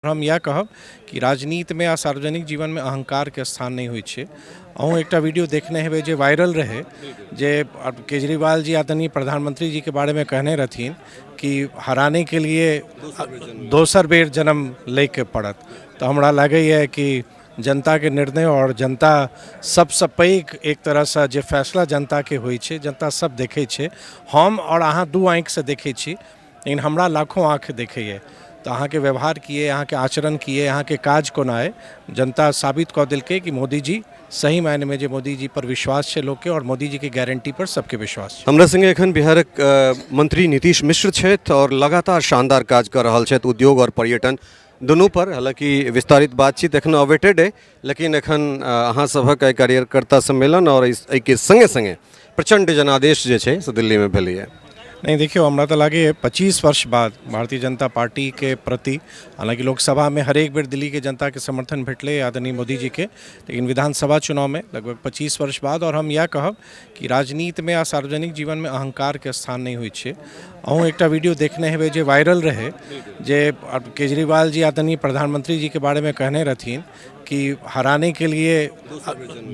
हम यह कहब कि राजनीति में आ सार्वजनिक जीवन में अहंकार के स्थान नहीं होइ छै। अहूँ एकटा वीडियो देखने हेबै जे वायरल रहे, जे केजरीवाल जी आदरणीय प्रधानमंत्री जी के बारे में कहने रहथिन कि हराने के लिए दोसर बेर जन्म लेके पड़त। तो हमरा लगैए कि जनता के निर्णय और जनता सबसे पैघ एक तरह से जे फैसला जनता के होइ छै, जनता सब देखे छै। हम और अहाँ दू आँखि से देखे छी, लेकिन हमरा लाखों आँख देखैए। तो अहाँ के व्यवहार किए, अहाँ के आचरण किए, अहाँ के काज कोना है, जनता साबित कऽ देलकै कि मोदी जी सही मायने में जे मोदी जी पर विश्वास छै लोग के, और मोदी जी के गारंटी पर सबके विश्वास छै। हमरा संगे एखन बिहारक मंत्री नीतीश मिश्र छथि और लगातार शानदार काज कर रहल छथि उद्योग और पर्यटन दुनू पर। हालांकि विस्तारित बातचीत एखन अवेटेड है, लेकिन एखन अहाँ सभक कार्यकर्ता सम्मेलन और एहिके संगे संगे प्रचंड जनादेश जे छै से दिल्ली में भेलैए। नहीं देखियो, हमरा तो लगे 25 वर्ष बाद भारतीय जनता पार्टी के प्रति, हालांकि लोकसभा में हर एक बेर दिल्ली के जनता के समर्थन भेटले आदरणीय मोदी जी के, लेकिन विधानसभा चुनाव में लगभग 25 वर्ष बाद। और हम यह कहब कि राजनीति में आ सार्वजनिक जीवन में अहंकार के स्थान नहीं होइ छै। अहूँ एकटा वीडियो देखने हेबै जे वायरल रहे, जे केजरीवाल जी आदरणीय प्रधानमंत्री जी के बारे में कहने रहथिन कि हराने के लिए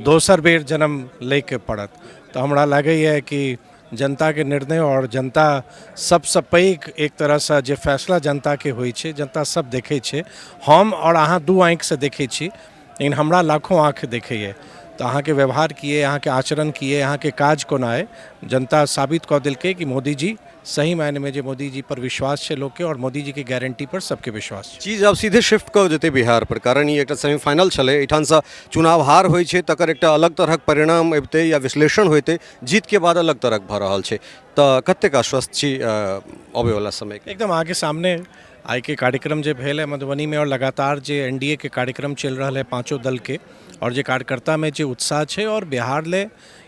दोसर बेर जन्म लेके पड़त। तो हमरा लगैए कि जनता के निर्णय और जनता सबसे पैघ एक तरह से जे फैसला जनता के होइ छै, जनता सब देखे छै। हम और अहाँ दू आँखि से देखे छी, लेकिन हमरा लाखों आँख देखैए। तो अहाँ के व्यवहार किए, अहाँ के आचरण किए, अहाँ के काज कोना है, जनता साबित कऽ देलकै कि मोदी जी सही मायने में जे मोदी जी पर विश्वास छै लोग के, और मोदी जी के गारंटी पर सबके विश्वास छै। चीज अब सीधे शिफ्ट कऽ जेतै बिहार पर, कारण ई एकटा सेमीफाइनल छलै। एहिठाम से चुनाव हार होइ छै तकर एकटा अलग तरहक परिणाम अबितै या विश्लेषण होइतै, जीत के बाद अलग तरहक भऽ रहल छै। तऽ कतेक आश्वस्त छी अबै वाला समय के? एकदम आगे सामने आई के कार्यक्रम जे भेल है मधुबनी में, और लगातार जे एनडीए के कार्यक्रम चल रहा है पाँचों दल के, और जे कार्यकर्ता में जो उत्साह है, और बिहार ले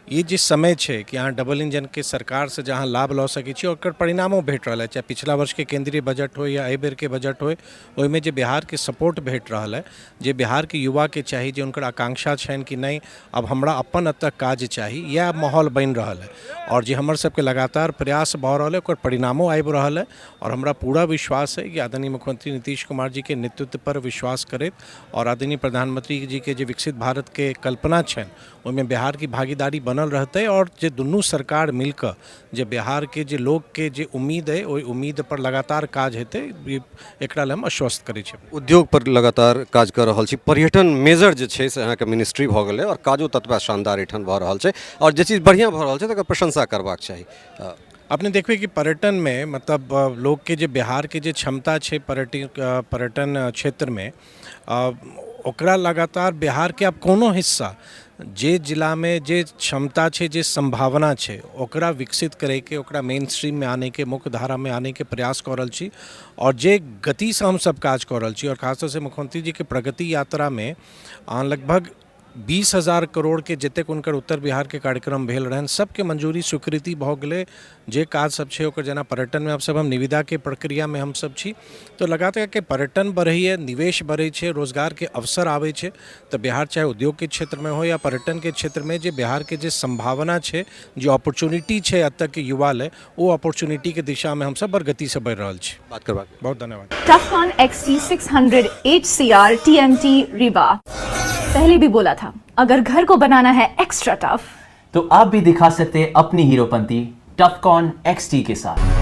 ये जे समय है कि यहाँ डबल इंजन के सरकार से जहाँ लाभ लऽ सकै छी, और परिणामों भेट रहा है। चाहे पिछला वर्ष के केंद्रीय बजट हो या एहि बेर के बजट हो, ओहिमे जे बिहार के सपोर्ट भेट रहा है, जे बिहार के युवा के चाही, जे उनकर आकांक्षा छनि कि नहीं अब हमरा अपन एतऽ काज चाही, यह माहौल बनि रहा है। और जे हमर सबके लगातार प्रयास भऽ रहल है, ओकर परिणामों आबि रहल है। और हमरा पूरा विश्वास है कि आदरणीय मुख्यमंत्री नीतीश कुमार जी के नेतृत्व पर विश्वास करैत, और आदरणीय प्रधानमंत्री जी के जे विकसित भारत के कल्पना छनि, ओहिमे बिहार की भागीदारी बनल रहते, और जे दुनू सरकार मिलकर जे बिहार के जे लोग के जे उम्मीद है, ओहि उम्मीद पर लगातार काज हेतै, एकरा लेल हम आश्वस्त करै छी। उद्योग पर लगातार काज कर रहल छी, पर्यटन मेजर जे छै से अहाँके मिनिस्ट्री भऽ गेलै, और काजो ततबा शानदार एहिठाम भऽ रहल छै, और जे चीज बढ़िया भऽ रहल छै तकर प्रशंसा करबाक चाही। अपने देखबे कि पर्यटन में मतलब लोग के जे बिहार के जे क्षमता है पर्यटन क्षेत्र में, ओकरा लगातार बिहार के अब कोनो हिस्सा जे जिला में जे क्षमता है, जे संभावना है, ओकरा विकसित करे के, ओकरा मेन स्ट्रीम में आने के, मुख्य धारा में आने के प्रयास कर रहल छी। और जे गति से हम सब काज कर रहल छी, और खासतौर से मुख्यमंत्री जी के प्रगति यात्रा में लगभग 20,000 करोड़ के जतेक उनकर उत्तर बिहार के कार्यक्रम भेल रहन, सबके मंजूरी स्वीकृति भऽ गेलै। जे काज सब छै ओकर, जेना पर्यटन में अब सब हम निविदा के प्रक्रिया में हम सब छी, तो लगातार के पर्यटन बढ़ैए, निवेश बढ़ै छै, रोजगार के अवसर आबै छै। तो बिहार चाहे उद्योग के क्षेत्र में हो या पर्यटन के क्षेत्र में, जे बिहार के जे संभावना है, जो अपॉर्चुनिटी है एतऽ के युवा ले, वो अपॉर्चुनिटी के दिशा में हम सब बड़ गति से बढ़ रहल छी। बात करबाक बहुत धन्यवाद। टफकॉन XT 600 HCR TMT रीवा। पहले भी बोला था, अगर घर को बनाना है एक्स्ट्रा टफ, तो आप भी दिखा सकते अपनी हीरोपंती टफकॉन XT के साथ।